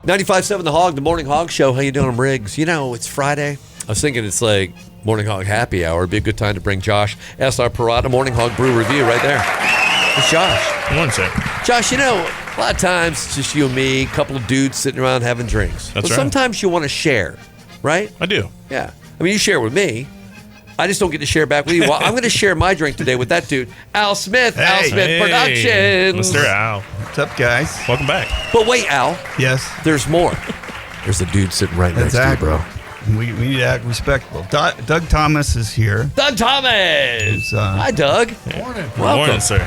95.7 The Hog, the Morning Hog Show. How you doing, Riggs? You know, it's Friday. I was thinking it's like Morning Hog Happy Hour. It'd be a good time to bring Josh, SR Parada, Morning Hog Brew Review right there. It's Josh. Good morning, sir. Josh, you know, a lot of times it's just you and me, a couple of dudes sitting around having drinks. That's right. Sometimes you want to share, right? I do. Yeah. I mean, you share with me. I just don't get to share back with you. Well, I'm going to share my drink today with that dude, Al Smith, Al Smith Productions. Mr. Al. What's up, guys? Welcome back. But wait, Al. Yes. There's more. There's a dude sitting right next to you, bro. We need to act respectable. Doug Thomas is here. Doug Thomas. Hi, Doug. Morning. Good morning, sir.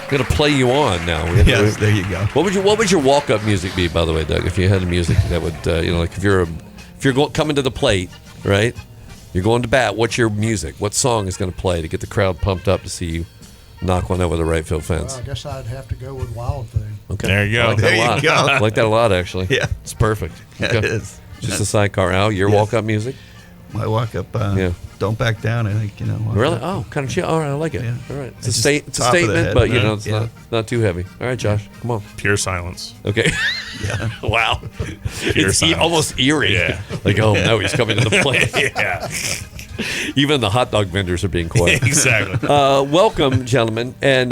Going to play you on now. Yes, there you go. What would your walk-up music be, by the way, Doug? If you had a music that would, like if you're coming to the plate, right? You're going to bat. What's your music? What song is going to play to get the crowd pumped up to see you knock one over the right field fence? Well, I guess I'd have to go with Wild Thing. Okay. There you go. I like that There a you lot. go. I like that a lot, actually. Yeah. It's perfect. Yeah, Okay. it is. Just a sidecar. Al, your Yes. walk-up music? My walk up. Yeah. Don't back down. I think walk Really? up. Oh, kind of chill. All right, I like it. Yeah. All right. It's Just a top of the statement, head. but, Yeah. it's Yeah. not too heavy. All right, Josh, come on. Pure silence. Okay. Yeah. Wow. Pure It's silence. almost eerie. Yeah. Like, oh, no, he's coming to the plate. Yeah. Even the hot dog vendors are being quiet. Exactly. Welcome, gentlemen. And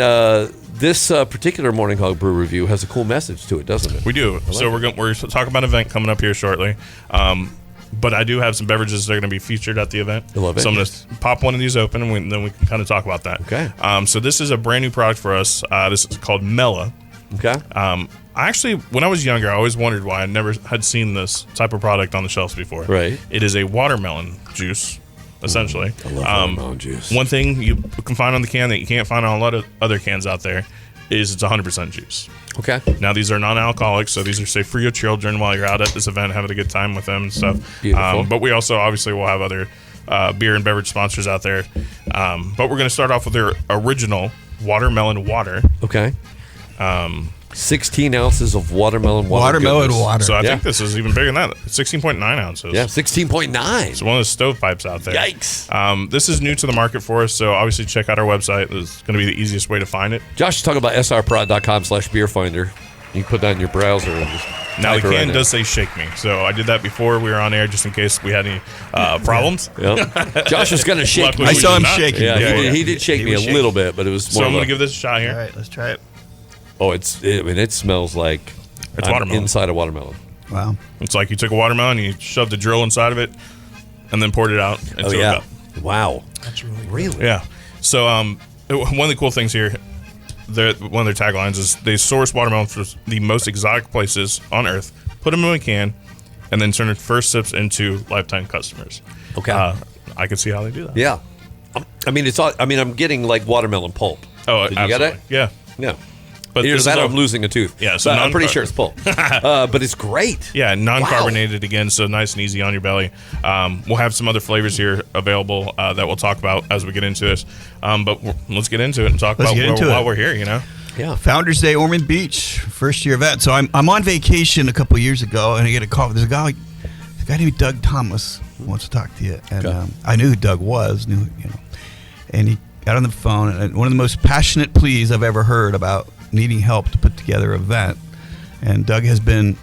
this particular Morning Hog Brew Review has a cool message to it, doesn't it? We do. So we're talking about an event coming up here shortly. But I do have some beverages that are going to be featured at the event. I love it. So I'm going to pop one of these open, and then we can kind of talk about that. Okay. So this is a brand new product for us. This is called Mela. Okay. I actually, when I was younger, I always wondered why I never had seen this type of product on the shelves before. Right. It is a watermelon juice, essentially. I love watermelon juice. One thing you can find on the can that you can't find on a lot of other cans out there is it's 100% juice. Okay. Now, these are non-alcoholic, so these are safe for your children while you're out at this event, having a good time with them and stuff. Beautiful. But we also, obviously, will have other beer and beverage sponsors out there. But we're going to start off with their original watermelon water. Okay. 16 ounces of watermelon water. Watermelon goodness. water. So I Yeah. think this is even bigger than that. 16.9 ounces. Yeah, 16.9. It's one of the stovepipes out there. Yikes. This is new to the market for us, so obviously check out our website. It's going to be the easiest way to find it. Josh is talking about srprod.com/beerfinder. You can put that in your browser and just Now, the type it right can in. does say shake me, so I did that before we were on air just in case we had any problems. Yep. Josh is going to shake Luckily, me. I we saw did him not. shaking. Yeah, he did shake He me a was shaking. little bit, but it was So more I'm going of to a- give this a shot All here. right, let's try it. Oh, it smells like It's I'm watermelon. inside a watermelon. Wow. It's like you took a watermelon, you shoved a drill inside of it, and then poured it out into a cup. Wow. That's really good. Really? Yeah. So one of the cool things here, one of their taglines is they source watermelon from the most exotic places on Earth, put them in a can, and then turn their first sips into lifetime customers. Okay. I can see how they do that. Yeah. I mean, I'm getting like watermelon pulp. Oh, Did you absolutely. get it? Yeah. Yeah. But Either this that is or a- I'm losing a tooth. Yeah, so But I'm pretty non- sure it's pulp. But it's great. Yeah, non-carbonated again, so nice and easy on your belly. We'll have some other flavors here available that we'll talk about as we get into this. But let's get into it and talk Let's about get into while it. we're here. Yeah. Founders Day, Ormond Beach, first year event. So I'm on vacation a couple years ago, and I get a call. There's a guy named Doug Thomas who wants to talk to you, and Okay. I knew who Doug was, and he got on the phone, and one of the most passionate pleas I've ever heard about needing help to put together an event. And Doug has been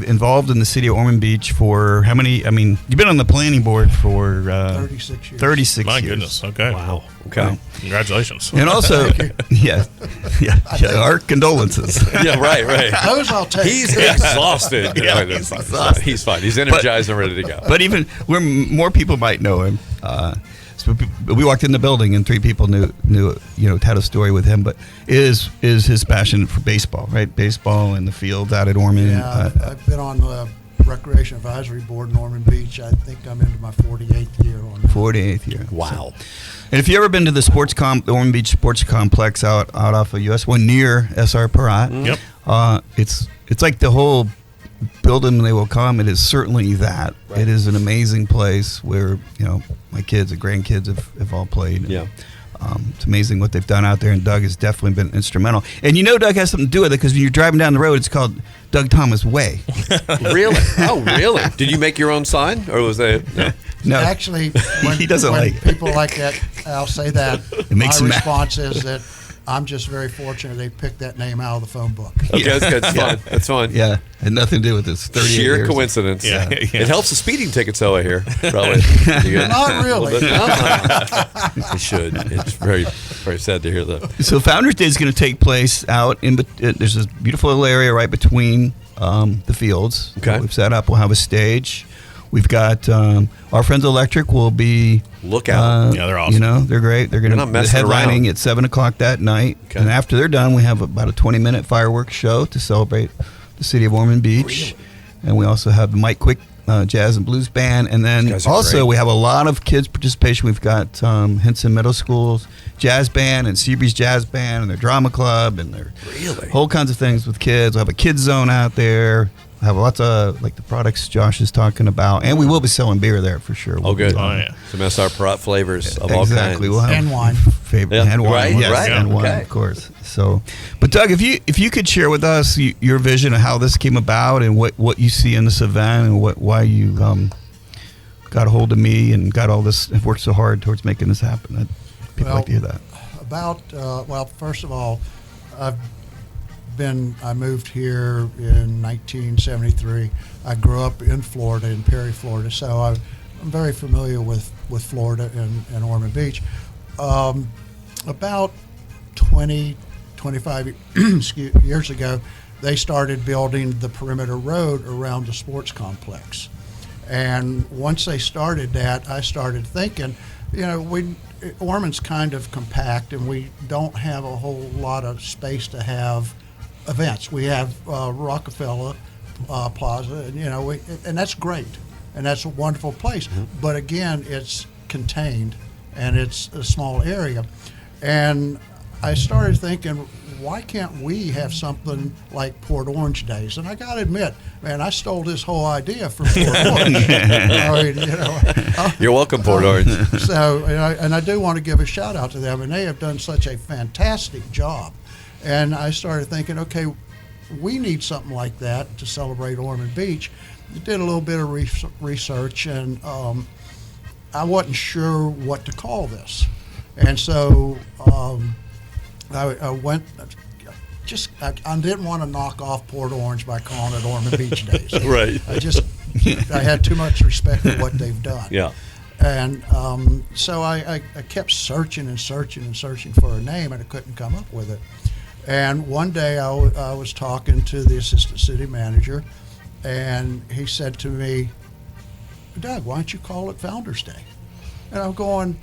involved in the city of Ormond Beach for how many? I mean, you've been on the planning board for 36 years. 36 My years. goodness. Okay. Wow. Okay. Wow. Congratulations. And also, yeah, our condolences. Yeah, right. Those I'll take. He's exhausted. Yeah, Right, he's that's fine. exhausted. He's fine. He's energized and ready to go. But even where more people might know him, so we walked in the building and 3 people knew had a story with him. But is his passion for baseball, right? Baseball in the fields out at Ormond. Yeah, I've been on the Recreation Advisory Board in Ormond Beach. I think I'm into my 48th year on that. 48th year. Wow. And if you ever been to the Ormond Beach Sports Complex out off of US 1 near SR Parat, Yep. it's like the whole building they will come. It is certainly that. Right. It is an amazing place where my kids and grandkids have all played. Yeah. It's amazing what they've done out there, and Doug has definitely been instrumental. And Doug has something to do with it because when you're driving down the road, it's called Doug Thomas Way. Really? Oh, really? Did you make your own sign, or was that? No. No, Actually, when, He doesn't when like it. people like that, I'll say that. makes my him mad. response is that I'm just very fortunate they picked that name out of the phone book. Okay, that's good. It's fun. It's fun. Yeah, had nothing to do with this. 38 Sheer years. coincidence. Yeah. It helps the speeding tickets, though, I hear. Probably. Not really. It should. It's very, very sad to hear that. So Founders Day is going to take place out in. There's this beautiful little area right between the fields. Okay. that we've set up. We'll have a stage. We've got our friends Electric will be. Look out. Yeah, they're awesome. You know, they're great. They're going to They're be not messing headlining around. at 7:00 that night. Okay. And after they're done, we have about a 20-minute fireworks show to celebrate the city of Ormond Beach. And we also have the Mike Quick Jazz and Blues Band. And then These guys are also great. we have a lot of kids participation. We've got Henson Middle School's Jazz Band and Seabreeze Jazz Band and their drama club and their Really? whole kinds of things with kids. We'll have a kids zone out there. We'll have lots of like the products Josh is talking about. And we will be selling beer there for sure. Oh, good. Oh, yeah. Some SR Perot flavors of all kinds. Exactly. We'll have And wine. Favorite Yeah, and wine. right, Yes, right, and wine, okay. of course. So, but Doug, if you could share with us your vision of how this came about and what you see in this event and why you got a hold of me and got all this and worked so hard towards making this happen. People like to hear that. Well, first of all, I moved here in 1973. I grew up in Florida, in Perry, Florida, so I'm very familiar with Florida and Ormond Beach. About 25 years ago, they started building the perimeter road around the sports complex. And once they started that, I started thinking, Ormond's kind of compact, and we don't have a whole lot of space to have events. We have Rockefeller Plaza, and and that's great, and that's a wonderful place. But again, it's contained, and it's a small area. And I started thinking, why can't we have something like Port Orange Days? And I got to admit, man, I stole this whole idea from Port Orange. You're welcome, Port Orange. So, and I do want to give a shout out to them, and they have done such a fantastic job. And I started thinking, okay, we need something like that to celebrate Ormond Beach. I did a little bit of research, and I wasn't sure what to call this. And so I went, I didn't want to knock off Port Orange by calling it Ormond Beach Days. Right. I had too much respect for what they've done. Yeah. And so I kept searching and searching and searching for a name, and I couldn't come up with it. And one day I was talking to the assistant city manager, and he said to me, Doug, why don't you call it Founders Day? And I'm going,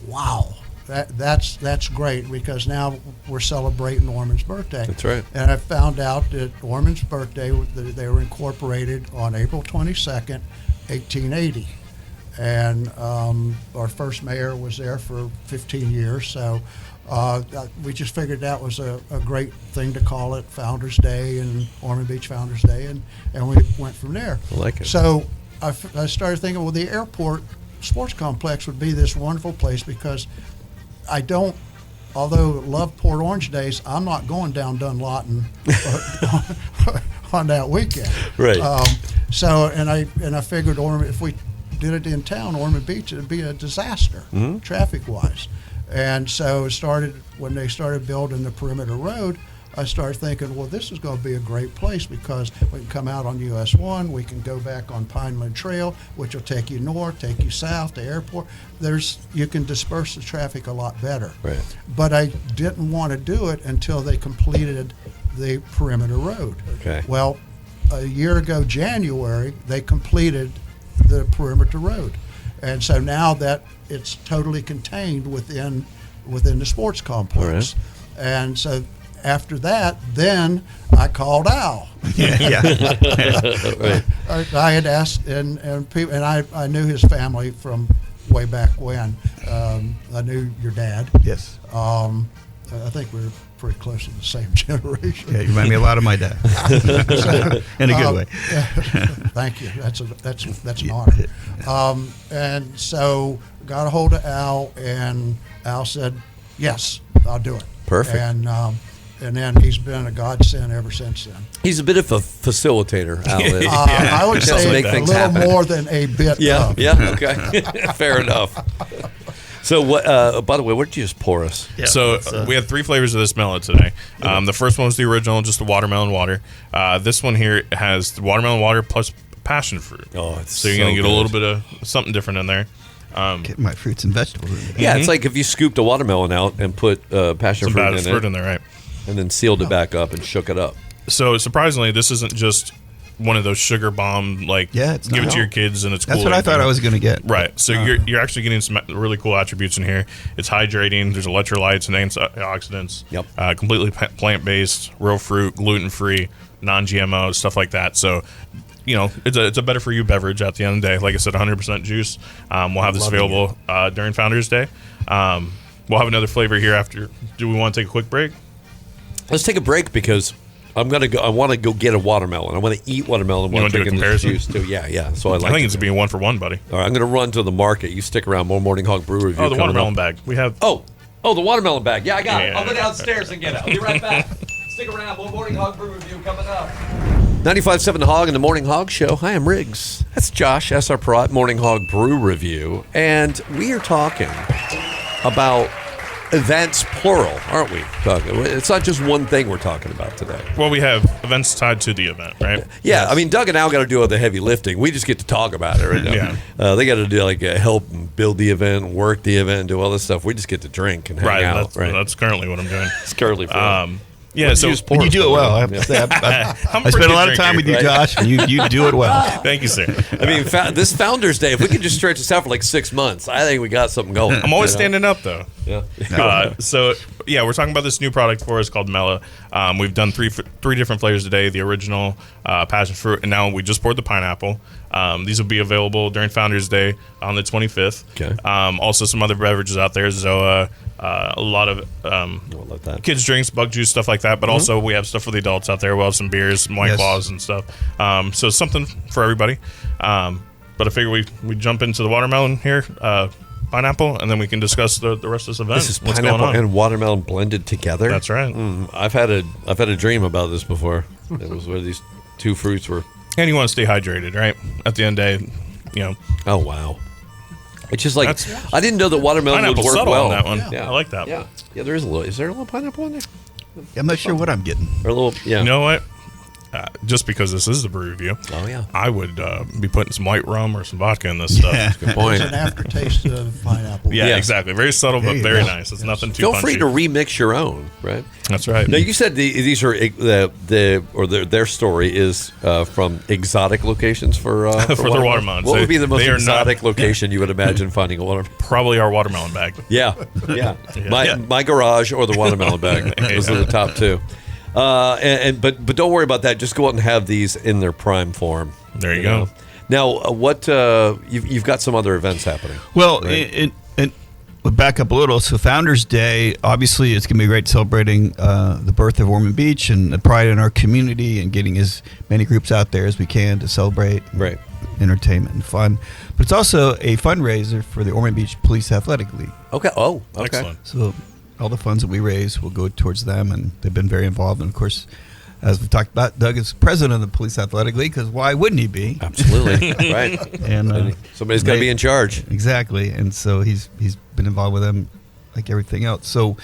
wow, that's great, because now we're celebrating Ormond's birthday. That's right. And I found out that Ormond's birthday, they were incorporated on April 22nd, 1880. And our first mayor was there for 15 years, so we just figured that was a great thing to call it Founders Day and Ormond Beach Founders Day, and we went from there. I like it. So I started thinking, well, the airport sports complex would be this wonderful place, because although love Port Orange Days, I'm not going down Dunlawton on that weekend. Right. And I figured if we did it in town, Ormond Beach, it'd be a disaster traffic-wise. And so when they started building the perimeter road, I started thinking, well, this is going to be a great place, because we can come out on US 1, we can go back on Pineland Trail, which will take you north, take you south to airport. You can disperse the traffic a lot better. Right. But I didn't want to do it until they completed the perimeter road. Okay. Well, a year ago, January, they completed the perimeter road. And so now that it's totally contained within the sports complex. All right. And so after that, then I called Al. Right. I had asked, and I knew his family from way back when. I knew your dad. Yes. I think we were pretty close to the same generation. Yeah, you remind me a lot of my dad. In a good way. Thank you. That's an honor. And so got a hold of Al, and Al said, "Yes, I'll do it." Perfect. And then he's been a godsend ever since then. He's a bit of a facilitator, Al is. I would Helps say make a things little happen. more than a bit. Yeah, of. yeah, okay. Fair enough. So what? By the way, what did you just pour us? Yeah, So we had 3 flavors of this mellow today. The first one was the original, just the watermelon water. This one here has the watermelon water plus passion fruit. Oh, it's so you're so gonna get a good. little bit of something different in there. Get my fruits and vegetables in there. Yeah, it's like if you scooped a watermelon out and put passion Some fruit bad in fruit it, in there, right? and then sealed it back up and shook it up. So surprisingly, this isn't just one of those sugar bomb Yeah, it's give it not. to your kids and it's That's cool. what I thought I was going to get. Right. So you're actually getting some really cool attributes in here. It's hydrating. There's electrolytes and antioxidants. Yep. Completely plant based, real fruit, gluten free, non-GMO, stuff like that. So, it's a better for you beverage at the end of the day. Like I said, 100% juice. We'll have this available during Founders Day. We'll have another flavor here after. Do we want to take a quick break? Let's take a break because I'm gonna go. I want to go get a watermelon. I want to eat watermelon while wanna do a drinking this comparison? juice too. Yeah. So I like. I think it. it's being 1-for-1, buddy. All right, I'm gonna run to the market. You stick around. More Morning Hog Brew review. Oh, the coming watermelon up. bag. We have. Oh, the watermelon bag. Yeah, I got it. Yeah. I'll go downstairs and get it. I'll be right back. Stick around. More Morning Hog Brew review coming up. 95.7 The Hog and the Morning Hog Show. Hi, I'm Riggs. That's Josh. That's our Morning Hog Brew review, and we are talking about events, plural, aren't we? It's not just one thing we're talking about today. Well, we have events tied to the event, right? Yeah, I mean, Doug and Al got to do all the heavy lifting. We just get to talk about it right now. Yeah. They got to do help build the event, work the event, do all this stuff. We just get to drink and hang out. That's currently what I'm doing. It's currently fun. Yeah, so And you do it well. I have to say, I spend a lot of time with you, Josh, and you do it well. Thank you, sir. I mean, this Founders Day, if we could just stretch this out for like 6 months, I think we got something going. I'm always standing up, though. Yeah. We're talking about this new product for us called Mela. We've done three different flavors today: the original, passion fruit, and now we just poured the pineapple. These will be available during Founders Day on the 25th. Okay. Also, some other beverages out there: Zoa, a lot of We'll let that. kids' drinks, bug juice, stuff like that. But also, we have stuff for the adults out there. We'll have some beers, some White Yes. Claws, and stuff. So something for everybody. But I figure we jump into the watermelon here. Pineapple, and then we can discuss the rest of this event. This is What's pineapple going on? and watermelon blended together. That's right. I've had a dream about this before. It was where these two fruits were. And you want to stay hydrated, right? At the end of the day, Oh wow! It's just like That's- I didn't know that watermelon would pineapple work subtle well. on that one. Yeah. I like that. Yeah, there is a little. Is there a little pineapple in there? I'm not sure what I'm getting. Or a little? Yeah. You know what? Just because this is the brew review, Oh yeah. I would be putting some white rum or some vodka in this stuff. Yeah. Good point. It's an aftertaste of pineapple. Yeah, Yes. exactly. Very subtle, but you very go. nice. It's nothing too Feel punchy. free to remix your own, right? That's right. Now you said these are their story is from exotic locations for For their watermelons. What would be the most They are not- exotic location you would imagine finding a watermelon? Probably our watermelon bag. Yeah. My garage or the watermelon bag. Those are the top two. But don't worry about that. Just go out and have these in their prime form. There you go. Now, what you've got some other events happening? Well, Right. we'll back up a little. So Founders Day, obviously, it's going to be great celebrating the birth of Ormond Beach and the pride in our community and getting as many groups out there as we can to celebrate Right. entertainment and fun. But it's also a fundraiser for the Ormond Beach Police Athletic League. Okay. Oh, okay. Excellent. So all the funds that we raise will go towards them, and they've been very involved. And of course, as we talked about, Doug is president of the Police Athletic League because why wouldn't he be? Absolutely. Right. And Somebody's got to be in charge. Exactly, and so he's been involved with them like everything else. So,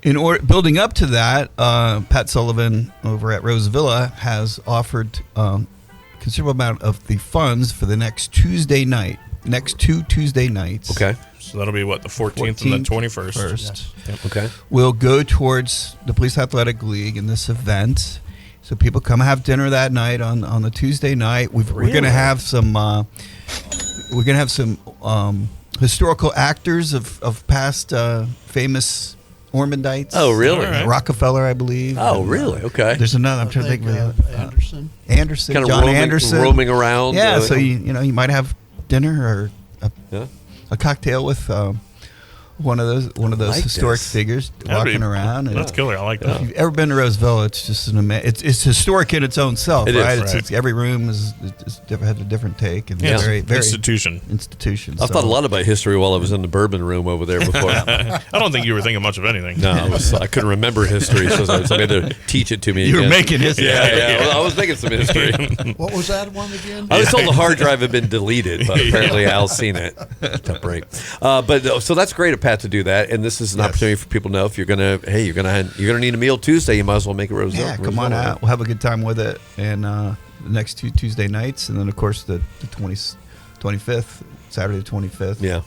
building up to that, Pat Sullivan over at Rose Villa has offered considerable amount of the funds for the next Tuesday night, next 2 Tuesday nights. Okay. So that'll be what, the 14th and the 21st. First. Yes. Okay. Will go towards the Police Athletic League in this event. So people come have dinner that night on the Tuesday night. We're going to have some historical actors of past famous Ormondites. Oh, really? All right. Rockefeller, I believe. Oh, And, really? Okay. There's another. I'm trying to think of the other. Anderson. Anderson, Kind of John Anderson. roaming around. Yeah, so you might have dinner or Yeah. a cocktail with one of those like historic this. figures That'd be- walking around. And That's killer. I like that. if you've ever been to Roseville, it's just it's historic in its own self, It is, right? right. It's every room has a different take and Yeah, very it's very institution. institution. I thought a lot about history while I was in the bourbon room over there before. I don't think you were thinking much of anything. No, I couldn't remember history, so somebody had to teach it to me. You were again. making history. Yeah. Well, I was making some history. What was that one again? I was told the hard drive had been deleted, but apparently Al's seen it. Tough break. But so that's great of Pat to do that, and this is an opportunity for people to know if you're gonna need a meal Tuesday, you might as well make it Roseville. Yeah, come on out. We'll have a good time with it. And the next 2 Tuesday nights, and then of course the 25th, Saturday the 25th. Yeah.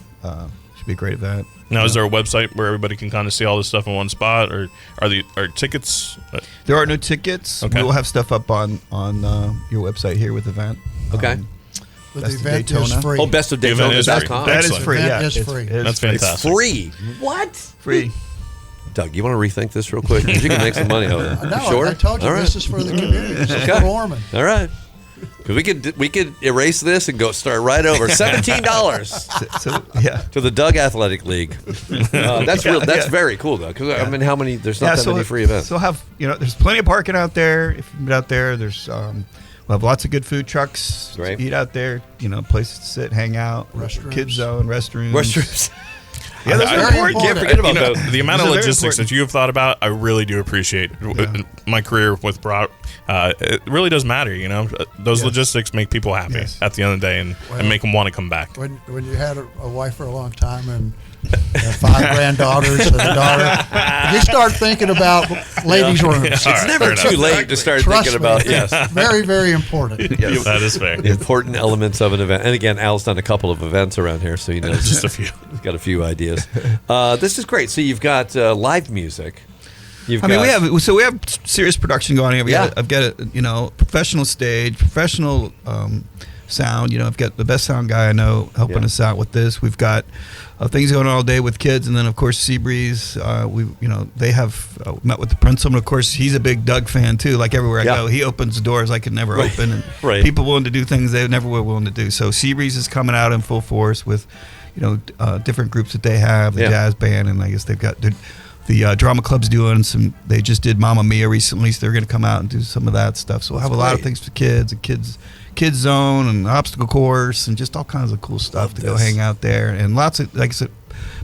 Should be a great event. Now, is there a website where everybody can kind of see all this stuff in one spot, or are tickets? There are no tickets. Okay. We will have stuff up on your website here with the event. Okay. The Best of event is Daytona. free. Oh, best of The event is free. Daytona.com. That is Excellent. free. Event Yeah, is free. That's free. fantastic. It's free. What? Free. Doug, you want to rethink this real quick? 'Cause you can make some money on it. No, Sure? I told you All right. this is for the community. This is Okay. for Ormond. All right. Because we could erase this and go start right over. $17 So yeah. to the Doug Athletic League. That's real. That's yeah. very cool though. Because I mean, how many? There's not Yeah, that many free events. So there's plenty of parking out there. If you've been out there, there's we'll have lots of good food trucks. Great. To eat out there. Places to sit, hang out. Restrooms. Kids zone, restrooms. Restrooms. Yeah, those I- are I- important. Can't forget about You know, those. the amount of Those are very logistics important. that you have thought about, I really do appreciate. My career with Brock, it really does matter. Those Yes. logistics make people happy Yes. at the end of the day, and make them want to come back. When you had a wife for a long time and 5 granddaughters and a daughter, you start thinking about ladies' rooms. It's All right, never fair too enough. late to start Trust thinking me, about it's very, very important. Yes. That is fair. important elements of an event. And again, Al's done a couple of events around here, so he knows. Just a few. He's got a few ideas. This is great. So you've got live music. We have serious production going on here. Yeah. I've got a professional stage, professional sound. I've got the best sound guy I know helping Yeah. us out with this. We've got things going on all day with kids, and then of course Seabreeze. They have met with the principal, and of course he's a big Doug fan too. Like everywhere I Yeah. go, he opens doors I could never Right. open, and Right. people willing to do things they never were willing to do. So Seabreeze is coming out in full force with different groups that they have, the Yeah. jazz band, and I guess they've got the drama club's doing some. They just did Mamma Mia recently, so they're going to come out and do some of that stuff. So we'll have a lot of great. things for kids, a kids zone, and obstacle course, and just all kinds of cool stuff Love to go this. hang out there. And lots of, like I said,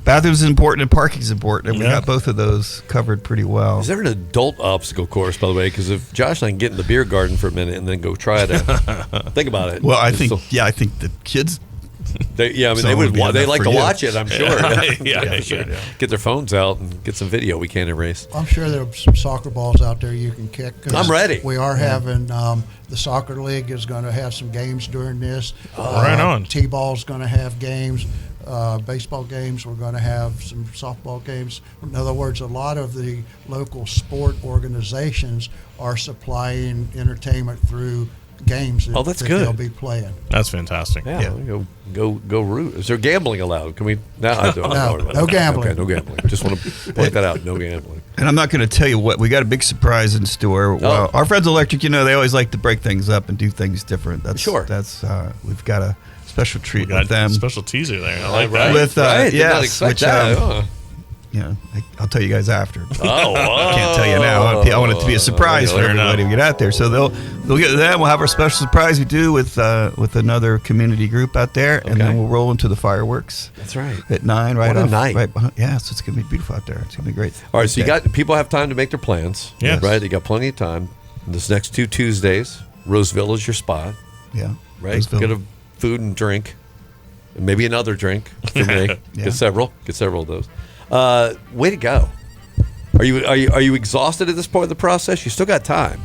bathrooms is important and parking is important, and we Yeah. got both of those covered pretty well. Is there an adult obstacle course, by the way? Because if Josh and I can get in the beer garden for a minute and then go try it out, think about it. Well, I think So- I think the kids. they So would. would be They enough like for to you. watch it. I'm sure. Yeah, for sure. yeah. Get their phones out and get some video we can't erase. I'm sure there are some soccer balls out there you can kick. 'Cause I'm ready. We are having the soccer league is going to have some games during this. Right on. T-ball's going to have games. Baseball games. We're going to have some softball games. In other words, a lot of the local sport organizations are supplying entertainment through games that, Oh, that's that good. they'll be playing. That's fantastic. Yeah, go root. Is there gambling allowed? Can we? No, I don't. No, no gambling. Okay, no gambling. Just want to point that out. No gambling. And I'm not going to tell you what we got a big surprise in store. Well, our friends Electric, they always like to break things up and do things different. That's Sure. That's we've got a special treat Got with them. special teaser there. I like Right. that. With Right? Did not yes, expect which that. I'll tell you guys after. Oh, I can't tell you now. I want it to be a surprise for Fair enough. everybody to get out there. So they'll get to that. We'll have our special surprise we do with another community group out there, and Okay. then we'll roll into the fireworks That's right. at 9. Right What a off, night. right behind. Yeah, so it's gonna be beautiful out there. It's gonna be great. All right, so you Okay. got people have time to make their plans. Yes. Right. You got plenty of time. This next 2 Tuesdays, Roseville is your spot. Yeah. Right. Roseville. Get a food and drink, and maybe another drink for me. Yeah. Get several of those. Way to go. Are you exhausted at this point of the process? You still got time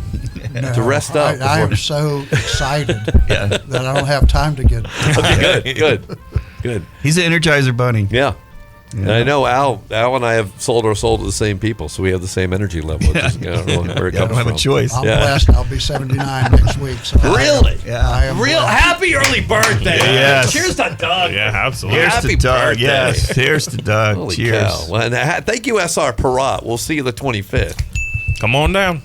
to rest up. I am before- so excited that I don't have time to get. Okay, good. He's an Energizer bunny. Yeah. And I know Al and I have sold our soul to the same people, so we have the same energy level. I don't know where it Yeah, I comes don't have a from. choice. I'm Yeah. blessed. I'll be 79 next week. So Really? I am blessed. happy early birthday. Yes. Cheers to Doug. Yeah, absolutely. Here's Happy to Doug. birthday. Yes. Here's to Doug. Holy Cheers. cow. Well, and thank you, SR Parat. We'll see you the 25th. Come on down.